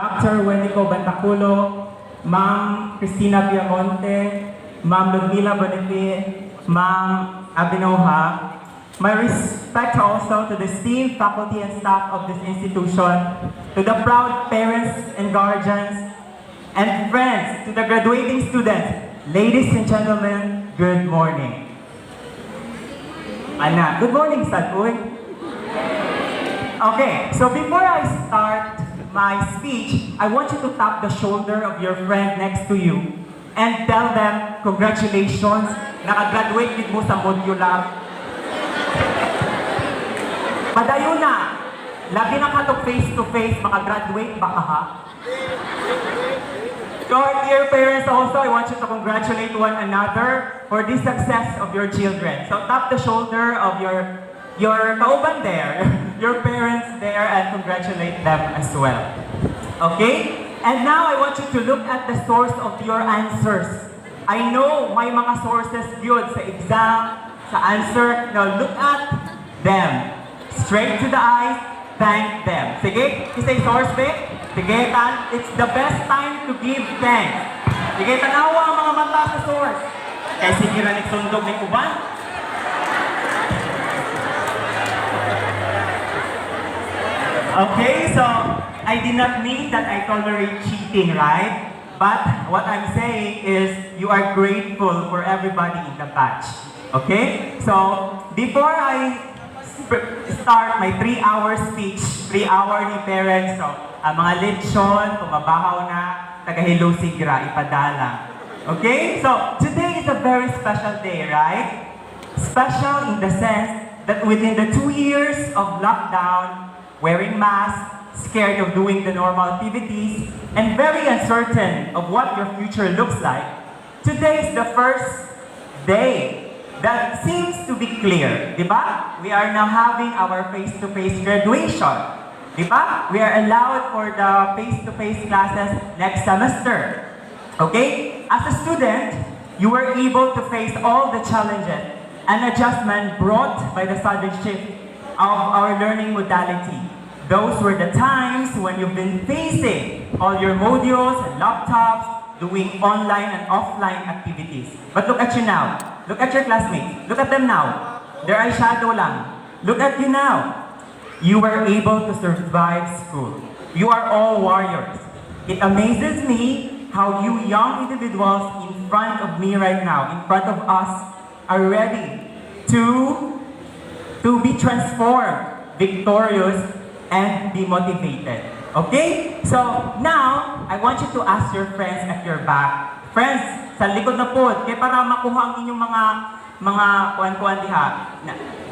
Dr. Wendico Bantaculo, Ma'am Cristina Viamonte, Ma'am Ludmila Bonifi, Ma'am Abinoha. My respect also to the esteemed faculty and staff of this institution, to the proud parents and guardians, and friends, to the graduating students. Ladies and gentlemen, good morning. Ana, good morning, Sadboy. Okay, so before I start my speech, I want you to tap the shoulder of your friend next to you and tell them, congratulations, nakagraduate with mo sa modular. Padayon na, labi na ka to face-to-face, makagraduate baka ha? To our dear parents also, I want you to congratulate one another for the success of your children. So tap the shoulder of your kauban there, your parents there, and congratulate them as well. Okay? And now I want you to look at the source of your answers. I know may mga sources yun sa exam, sa answer. Now look at them. Straight to the eyes, thank them. Sige? Kisay source, babe? Sige, it's the best time to give thanks. Sige, tanawa ang mga mata sa source. Kaya sige na nagsundog ni Kuban. Okay, so I did not mean that I tolerate cheating, right? But what I'm saying is you are grateful for everybody in the batch. Okay? So before I start my 3-hour speech, 3-hour ni parents, so ang mga lechon, pumabahaw na, taga-hello sigra, ipadala. Okay? So today is a very special day, right? Special in the sense that within the 2 years of lockdown, wearing masks, scared of doing the normal activities, and very uncertain of what your future looks like, today is the first day that seems to be clear, di ba? We are now having our face-to-face graduation, di ba? We are allowed for the face-to-face classes next semester. Okay? As a student, you were able to face all the challenges and adjustment brought by the sudden shift of our learning modality. Those were the times when you've been facing all your modules and laptops, doing online and offline activities. But look at you now. Look at your classmates. Look at them now. Their eyeshadow lang. Look at you now. You were able to survive school. You are all warriors. It amazes me how you young individuals in front of me right now, in front of us, are ready to be transformed, victorious, and be motivated. Okay? So, now, I want you to ask your friends at your back. Friends, sa likod na po, kaya para makuha ang inyong mga kuan-kuan diha.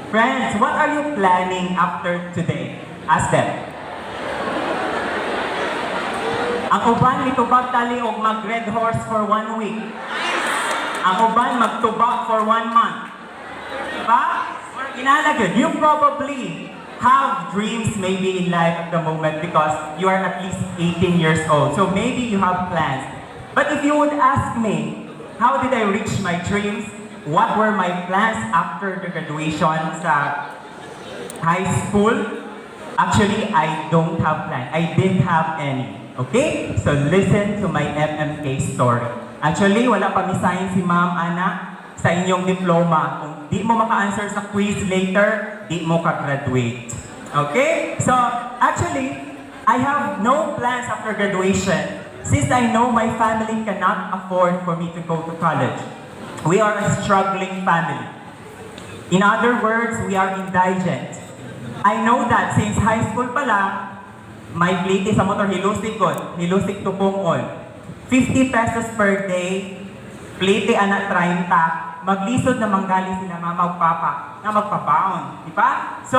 Friends, what are you planning after today? Ask them. Ang uban, mitubag tali og mag-red horse for 1 week. Ang uban, magtubag for 1 month. Diba? Inalagad, you probably have dreams maybe in life at the moment because you are at least 18 years old. So maybe you have plans. But if you would ask me, how did I reach my dreams? What were my plans after the graduation sa high school? Actually, I don't have plans. I didn't have any. Okay? So listen to my MMK story. Actually, wala pa misahin si Ma'am Ana sa inyong diploma. Kung di mo maka-answer sa quiz later, di mo ka-graduate. Okay? So, actually, I have no plans after graduation since I know my family cannot afford for me to go to college. We are a struggling family. In other words, we are indigent. I know that since high school pa lang, may plite sa motor, hilusik ko, hilusik tupong all. 50 pesos per day, plite anak 30, maglisod na manggali sila mama o papa na magpabaon, di ba? So,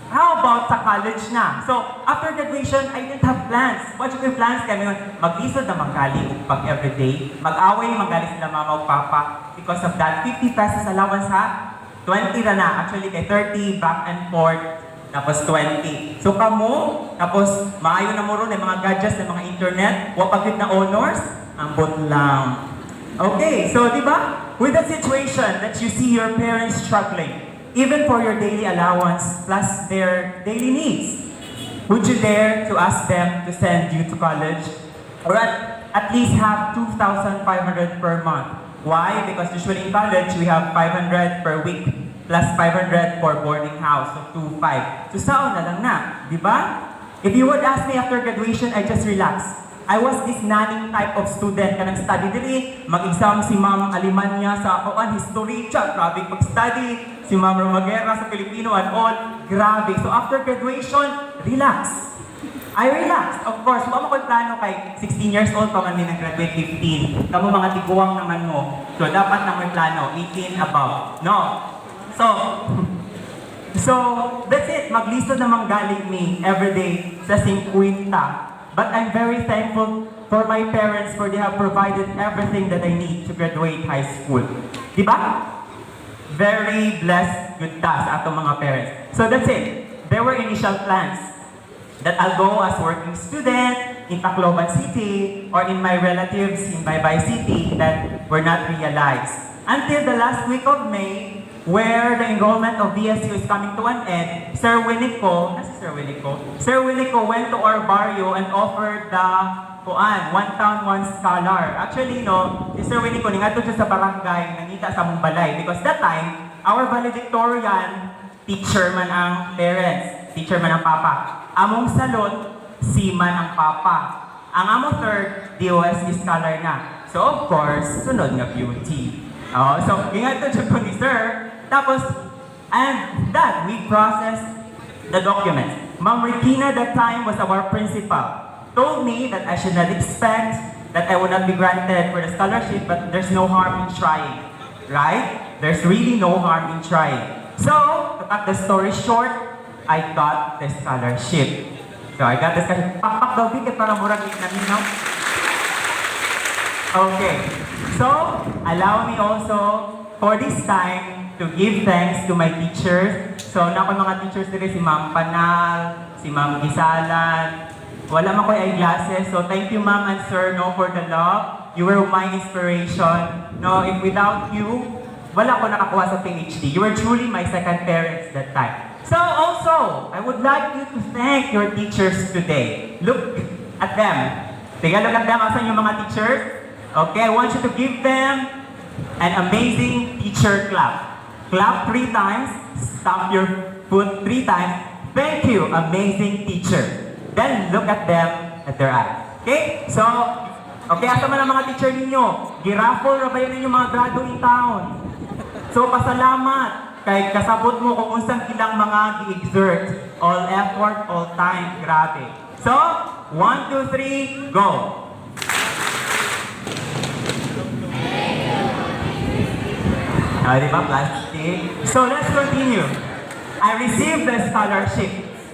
how about sa college na? So, after graduation, I didn't have plans. What yung plans kami yun? Maglisod na manggali upang everyday, mag-away manggali sila mama o papa. Because of that, 50 pesos allowance ha, 20 na. Actually, kay 30, back and forth, tapos 20. So, kamo, tapos maayo na mo ron, mga gadgets, mga internet, wapaglit na honors, ambot lang. Okay, so di ba? With the situation that you see your parents struggling, even for your daily allowance plus their daily needs, would you dare to ask them to send you to college? Or at least have 2,500 per month. Why? Because usually in college, we have 500 per week plus 500 for boarding house. So 2,500. So saan na lang na, di ba? If you would ask me after graduation, I just relax. I was this nanning type of student ka study diri, mag-exam si Ma'am Aldamia sa history, grabe pag-study, si Ma'am Romagera sa Filipino and all, grabe. So after graduation, relax. I relaxed. Of course, mo ko plano kay 16 years old pa man din nag-graduate 15. Kamu mga tiguang naman mo. So dapat na may plano, 18 above. No. So that's it. Maglistod namang galing me everyday sa 50. But I'm very thankful for my parents for they have provided everything that I need to graduate high school. Diba? Very blessed good task atong mga parents. So that's it. There were initial plans that I'll go as working student in Tacloban City or in my relatives in Baybay City that were not realized. Until the last week of May, where the enrollment of VSU is coming to an end, Sir Winnico went to our barrio and offered the one town, one scholar. Actually, no, si Sir Winnico, ningadto siya sa barangay, nangita sa mong balay. Because that time, our valedictorian, teacher man ang parents, teacher man ang papa. Among salot, si man ang papa. Ang among third, DOST scholar na. So of course, sunod nga beauty. So, ingat to siya ni Sir. Tapos, and that, we processed the documents. Ma'am Regina that time was our principal. Told me that I should not expect that I would not be granted for the scholarship, but there's no harm in trying. Right? There's really no harm in trying. So, to cut the story short, I got the scholarship. So, I got the scholarship. Pakpak daw dito para murag namin, no? Okay. So, allow me also, for this time, to give thanks to my teachers. So, na mga teachers dito, si Ma'am Panal, si Ma'am Gisalan. Wala man ko eyeglasses. So, thank you, Ma'am and Sir, no, for the love. You were my inspiration. No, if without you, wala ko nakakuha sa PhD. You were truly my second parents that time. So, also, I would like you to thank your teachers today. Look at them. Take a look at them. Asan yung mga teachers? Okay, I want you to give them an amazing teacher clap. Clap 3 times, stamp your foot 3 times. Thank you, amazing teacher. Then look at them at their eyes. Okay? So, okay, asa man ang mga teacher ninyo? Girafol na ba yun ninyo mga grado in town? So, pasalamat kay kasabot mo kung unsang ilang mga gi-exert. All effort, all time. Grabe. So, 1, 2, 3, go! Diba? Plastic. So let's continue. I received the scholarship.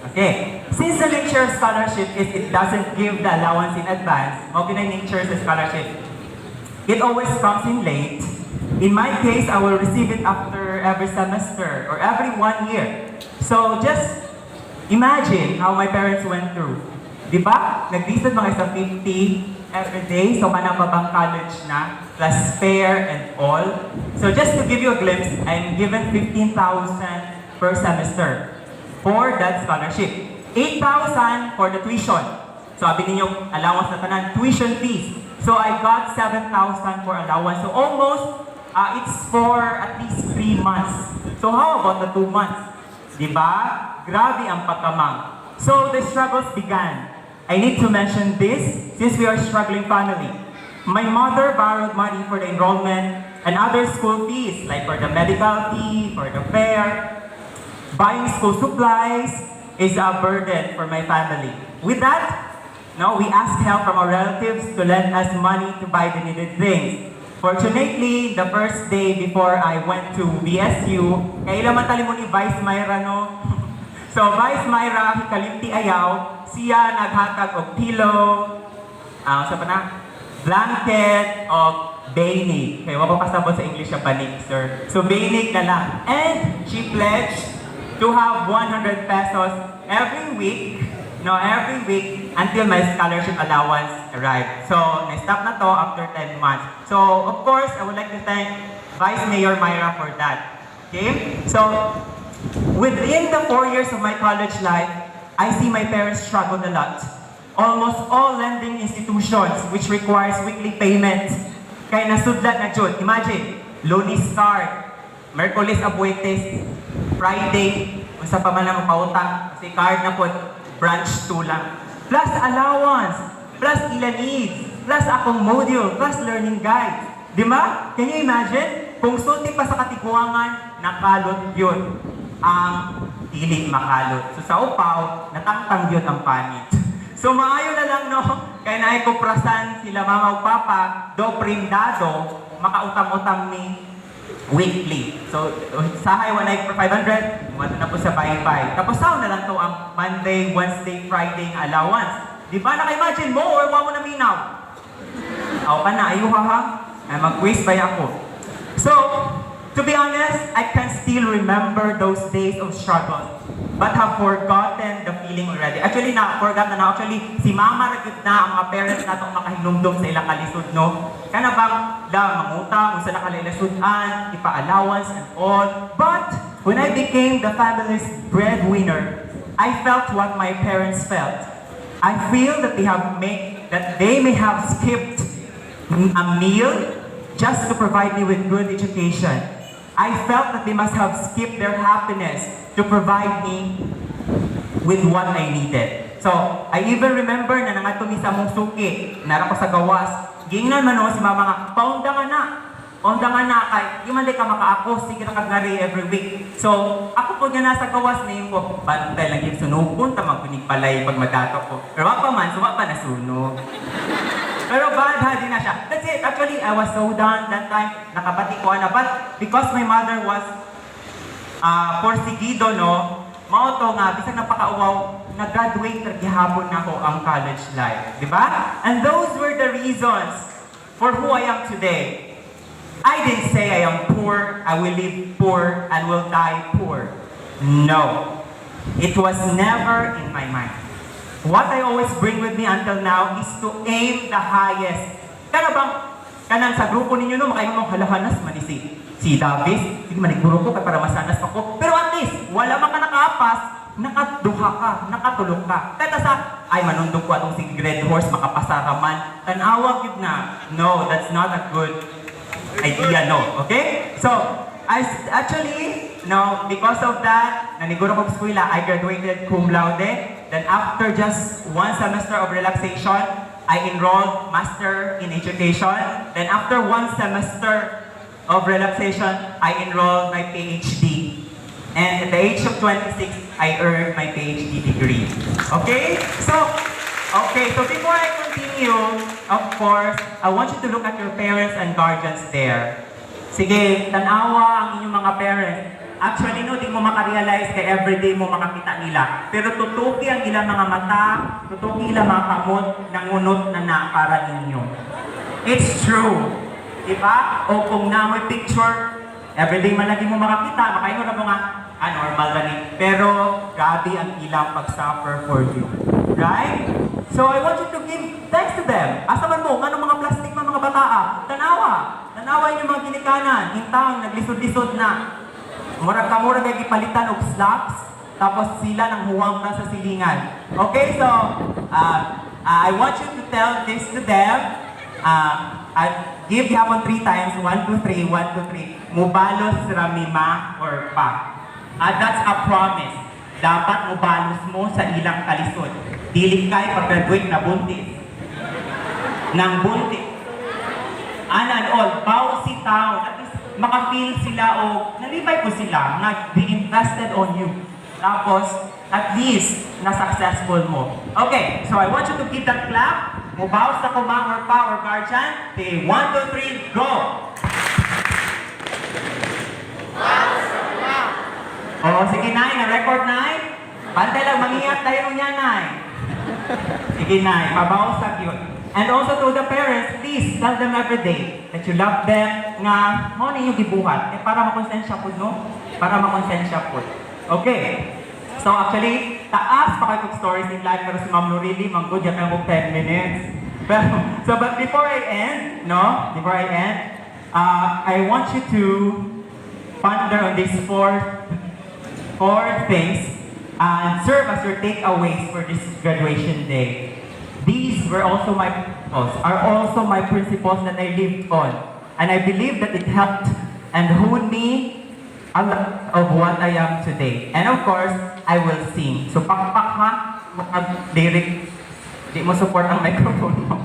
Okay. Since the nature of scholarship is it doesn't give the allowance in advance, okay na nature of the scholarship. It always comes in late. In my case, I will receive it after every semester or every 1 year. So just imagine how my parents went through. Diba? Nag-visit mga isa 50 every day, so manapabang college na, plus fare and all. So just to give you a glimpse, I'm given 15,000 per semester for that scholarship. 8,000 for the tuition. So sabi ninyo, allowance na tanan, tuition fees. So I got 7,000 for allowance. So almost, it's for at least 3 months. So how about the 2 months? Diba? Grabe ang pagkamang. So the struggles began. I need to mention this since we are a struggling family. My mother borrowed money for the enrollment and other school fees, like for the medical fee, for the fare. Buying school supplies is a burden for my family. With that, no, we asked help from our relatives to lend us money to buy the needed things. Fortunately, the first day before I went to BSU, kailan man tali mo ni Vice Myra, no? So, Vice Myra, hikalimti ayaw, siya naghatag og pillow, sa blanket, o banig. Kaya wala pa pasabot sa English yung banig, sir. So, banig na lang. And she pledged to have 100 pesos every week, until my scholarship allowance arrived. So, na-stop na to after 10 months. So, of course, I would like to thank Vice Mayor Myra for that. Okay? So, within the 4 years of my college life, I see my parents struggle a lot. Almost all lending institutions which requires weekly payment. Kaya nasudlat na jud. Imagine, Lunes card, Merkulis Abuetes, Friday, unsa pa man ang pautang, kasi card na po, branch 2 lang. Plus allowance, plus ilan needs, plus akong module, plus learning guide. Di ba? Can you imagine? Kung sulti pa sa katiguangan, nakalot yun ang dili makalot. So sa upaw, natangtang yun ang panit. So maayo na lang no, kaya naikuprasan sila mama o papa, do prindado, makautang-utang ni weekly. So sahay wanay 500, wala na po sa bye-bye. Tapos sao na lang to ang Monday, Wednesday, Friday ng allowance. Di ba naka-imagine mo or wa mo na minaw? Aw ka na, ayuha ha? Ay mag-quiz ba ako? So, to be honest, I can still remember those days of struggle, but have forgotten the feeling already. Actually, forgot na. Actually, si mama na na ang mga parents na itong makahinumdum sa ilang kalisod, no? Kana bang, mangutang, kung sila kalilisudan, ipa-allowance and all. But, when I became the family's breadwinner, I felt what my parents felt. I feel that they may have skipped a meal just to provide me with good education. I felt that they must have skipped their happiness to provide me with what I needed. So, I even remember na nangatumi sa mong suki, nara ko sa gawas, gingnan man si mama nga, paunda nga na, kay di man ka makaako, sige na kagnari every week. So, ako po nga nasa gawas na yung ko, bantay lang yung sunupon, tamang pinigpalay pag madato ko. Pero wapa man, suwa pa nasunog. Pero bad ha, di na siya. That's it. Actually, I was so done that time. Nakabati ko na. But because my mother was porsigido, no, mauto nga, bisag napakauwaw, nag-graduate na gihapon na ako ang college life. Di ba? And those were the reasons for who I am today. I didn't say I am poor, I will live poor, and will die poor. No. It was never in my mind. What I always bring with me until now is to aim the highest. Kanang sa grupo ninyo no, makain mo halahanas man si Davis, sige maniguro ko para masanas ako. Pero at least, wala man ka nakapas, nakaduha ka, nakatulog ka. Kaya sa, ay manundog ko atong si Red Horse, makapasara man. Tanawag yun na. No, that's not a good idea, no. Okay? So, because of that, naniguro ko sa eskwela, I graduated cum laude. Then after just 1 semester of relaxation, I enrolled Master in Education. Then after 1 semester of relaxation, I enrolled my PhD. And at the age of 26, I earned my PhD degree. Okay? So before I continue, of course, I want you to look at your parents and guardians there. Sige, tanawa ang inyong mga parents. Actually, no, di mo makarealize kaya everyday mo makakita nila. Pero tutuki ang ilang mga mata, tutuki ilang mga kamot, nangunot na para ninyo. It's true. Diba? O kung na may picture, everyday man lagi mo makakita, makaingon na mo nga, normal na rin. Pero, grabe ang ilang pag-suffer for you. Right? So, I want you to give thanks to them. Asa man mo, anong mga plastic mga bataa? Tanawa yung mga ginikanan. Intang, naglisod-lisod na. Murag-kamurag ay ipalitan og slaps, tapos sila nang huwang na sa silingan. Okay, so, I want you to tell this to them. I give yapon 3 times, 1, 2, 3, 1, 2, 3. Mubalos ramima or pa. That's a promise. Dapat mubalos mo sa ilang kalisod. Dili kay pag-graduate na buntis. Nang buntis. And all, bawsi taon. At least, maka-feel sila o nalibay ko sila na be invested on you. Tapos, at least, na-successful mo. Okay, so I want you to give that clap. Mubaw sa kumang or pa or guardian. Okay, 1, 2, 3, go! Oh, sige, Nay. Na-record, Nay. Pantay lang, mangiyak tayo niya, Nay. Sige, Nay. Pabaw sa yun. And also to the parents, please tell them every day that you love them nga mo ninyo gibuhat para makonsensya po, no? Para makonsensya po. Okay. So actually, taas pa kayo stories in life pero si Ma'am Lorili, manggod yan ang 10 minutes. But before I end, I want you to ponder on these four things and serve as your takeaways for this graduation day. These were also my principles, are also my principles that I lived on. And I believe that it helped and honed me a lot of what I am today. And of course, I will sing. So pakpak ha, lyric, di mo support ang microphone mo.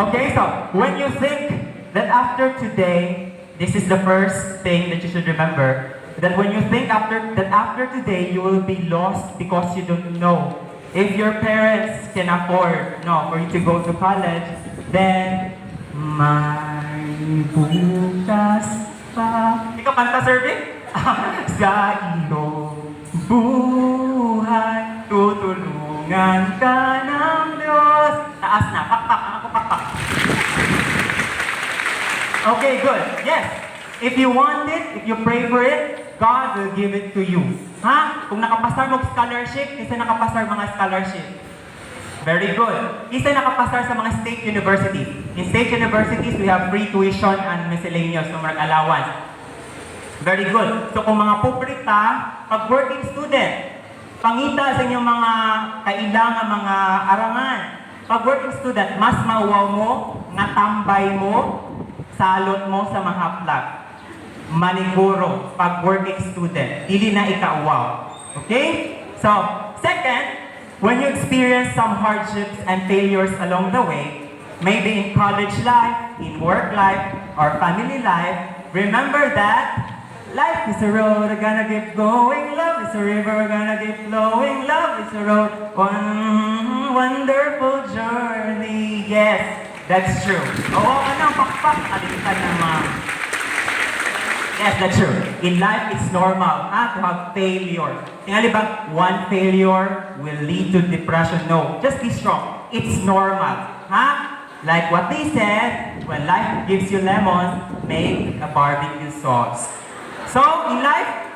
Okay, so when you think that after today, this is the first thing that you should remember, that when you think after today, you will be lost because you don't know. If your parents can afford, for you to go to college, then may bukas pa. Ikaw kanta, Serving? Sa iyong buhay, tutulungan ka ng Diyos. Taas na, pakpak, ako pakpak. Okay, good. Yes. If you want it, if you pray for it, God will give it to you. Ha? Kung nakapasar mo scholarship, isa nakapasar mga scholarship. Very good. Isa nakapasar sa mga state universities. In state universities, we have free tuition and miscellaneous, so mga allowance. Very good. So kung mga pobrita, pag working student, pangita sa inyong mga kailangan, mga arangan. Pag working student, mas mauwaw mo, nga tambay mo, salot mo sa Mahaplag. Maniguro, pag working student, dili na ikauwaw. Okay? So, second, when you experience some hardships and failures along the way, maybe in college life, in work life, or family life, remember that life is a road, we're gonna keep going. Love is a river, we're gonna keep flowing. Love is a road, one wonderful journey. Yes, that's true. Oo, anong pakpak, alitan ng mga... Yes, that's true. In life, it's normal to have failure. Tingali ba, one failure will lead to depression? No, just be strong. It's normal. Like what they said, when life gives you lemons, make a barbecue sauce. So, in life,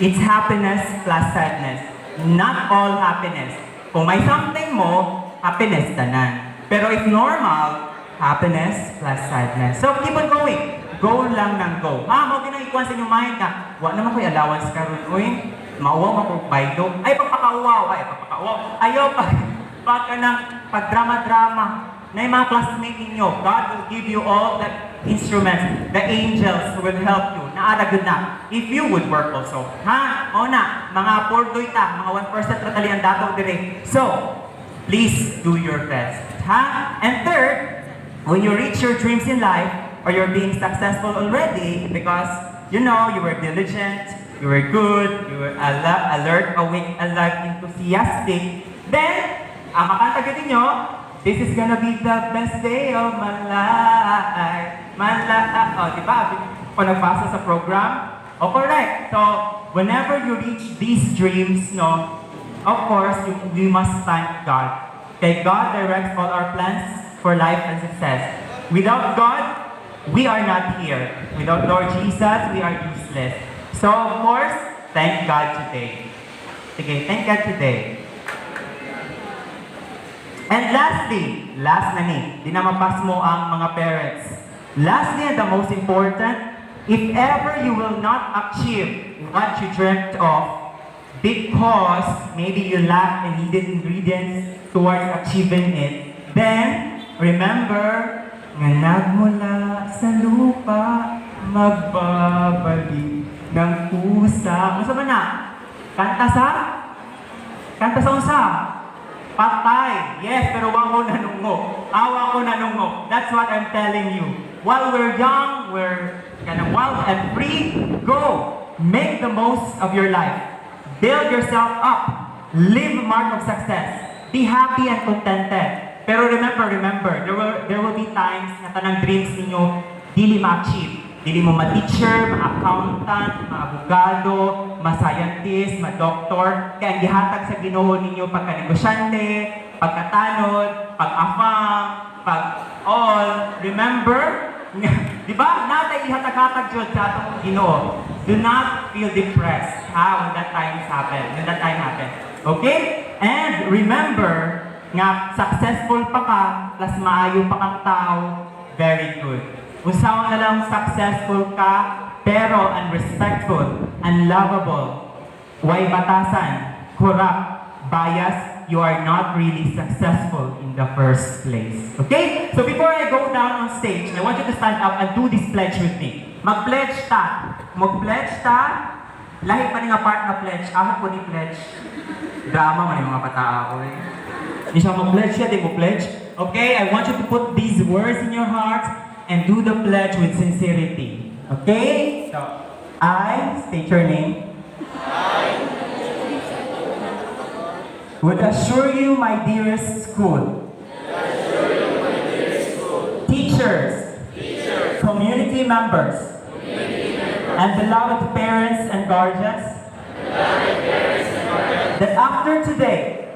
it's happiness plus sadness. Not all happiness. Kung may something mo, happiness tanan. Pero if normal, happiness plus sadness. So, keep on going. Go lang ng go. Mo ginagikuan sa inyong mind ka, wa naman ko'y allowance karon. Uy, mauwaw ako baydo. Ay, pagpakauwaw. Ayaw, pag ka ng pagdrama-drama. Na yung mga classmate ninyo, God will give you all the instruments. The angels will help you. Naaragod na. If you would work also. O na, mga pordoy ta, mga 1% ratali ang dato dire. So, please do your best. And third, when you reach your dreams in life, or you're being successful already because, you were diligent, you were good, you were alert, awake, alive, enthusiastic, then, ang makanta ninyo, this is gonna be the best day of my life. Diba? Kung nagbasa sa program, correct. So, whenever you reach these dreams, of course, we must thank God. Okay, God directs all our plans for life and success. Without God, we are not here. Without Lord Jesus, we are useless. So, of course, thank God today. Okay, thank God today. And lastly, last na ni, di na mapas mo ang mga parents. Lastly, and the most important, if ever you will not achieve what you dreamt of, because maybe you lack the needed ingredients towards achieving it, then remember, nga nagmula sa lupa, magbabalik ng pusa. Ano ba na? Kanta sa unsa? Patay. Yes, pero wag mo nanungo. Awa ko nanungo. That's what I'm telling you. While we're young, we're kind of wild and free, go. Make the most of your life. Build yourself up. Live a mark of success. Be happy and contented. Pero remember, there will be times na tanang dreams ninyo dili ma-achieve. Dili mo ma-teacher, ma-accountant, ma-abogado, ma-scientist, ma-doctor. Kaya ang gihatag sa Ginoo ninyo pagka-negosyante, pagkatanod, pag-afam, pag-all. Remember? Di ba? Natay ihatag-hatag Diyos sa atong Ginoo. Do not feel depressed when that time happen. Okay? And remember, nga successful pa ka, plus maayo pa kang tao, very good. Usaw na lang successful ka, pero unrespectful, unlovable, Why batasan, corrupt, bias, you are not really successful in the first place. Okay? So before I go down on stage, I want you to stand up and do this pledge with me. Mag-pledge ta. Mag-pledge ta. Lahi pa ni nga part na pledge. Ako po ni pledge. Drama man yung mga pataa ko eh. Hindi siya mag-pledge siya, di mo pledge. Okay? I want you to put these words in your heart and do the pledge with sincerity. Okay? So, I, state your name. Would assure you, my dearest school, teachers, community members, and beloved parents and guardians, that after today,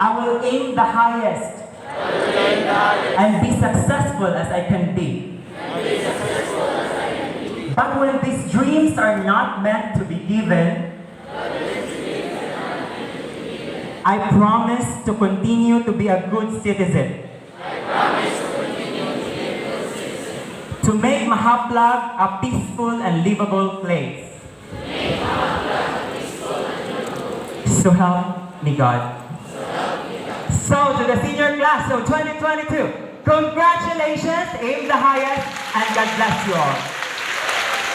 I will aim the highest and be successful as I can be. But when these dreams are not meant to be given, I promise to continue to be a good citizen. To make Mahaplag a peaceful and livable place. So help me God. So to the senior class of 2022, congratulations, aim the highest, and God bless you all.